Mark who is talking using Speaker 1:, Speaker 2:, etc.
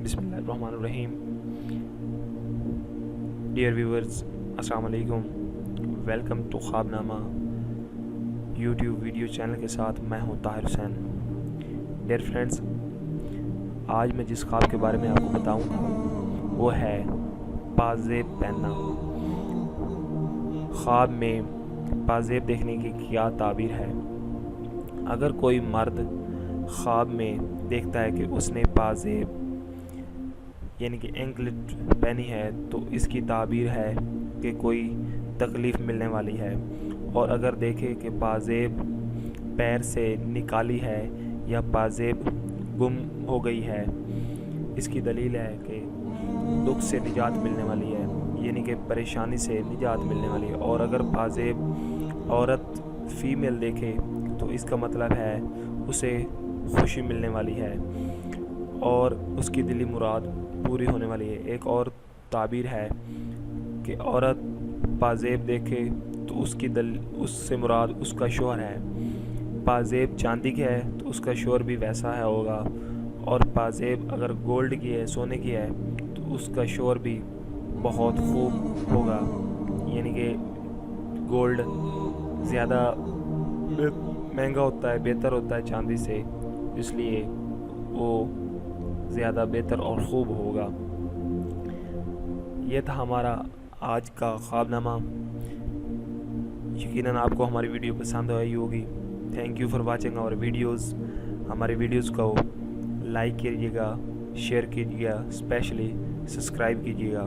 Speaker 1: बिस्मिल्लाहिर्रहमानिर्रहीम। Dear viewers, अस्सलाम वालेकुम। Welcome to Khwabnama YouTube video channel के साथ मैं हूं ताहिर हुसैन। डियर फ्रेंड्स, आज मैं जिस ख्वाब के बारे में आपको बताऊंगा वो है पाजेब पहनना। ख्वाब में पाजेब देखने की क्या ताबीर है। अगर कोई मर्द ख्वाब में देखता है कि उसने पाजेब यानी कि एंकलेट पहनी है तो इसकी ताबीर है कि कोई तकलीफ़ मिलने वाली है। और अगर देखे कि पाजेब पैर से निकाली है या पाजेब गुम हो गई है, इसकी दलील है कि दुख से निजात मिलने वाली है, यानी कि परेशानी से निजात मिलने वाली है। और अगर पाजेब औरत फीमेल देखे तो इसका मतलब है उसे खुशी मिलने वाली है और उसकी दिली मुराद पूरी होने वाली है। एक और ताबीर है कि औरत पाजेब देखे तो उससे मुराद उसका शोहर है। पाजेब चांदी की है तो उसका शोहर भी वैसा है होगा। और पाजेब अगर गोल्ड की है, सोने की है, तो उसका शोहर भी बहुत खूब होगा। यानी कि गोल्ड ज़्यादा महंगा होता है, बेहतर होता है चांदी से, इसलिए वो ज़्यादा बेहतर और ख़ूब होगा। ये था हमारा आज का ख्वाबनामा। यकीनन आपको हमारी वीडियो पसंद आई होगी। Thank you for watching our videos. हमारे वीडियोस को लाइक कीजिएगा, शेयर कीजिएगा, स्पेशली सब्सक्राइब कीजिएगा।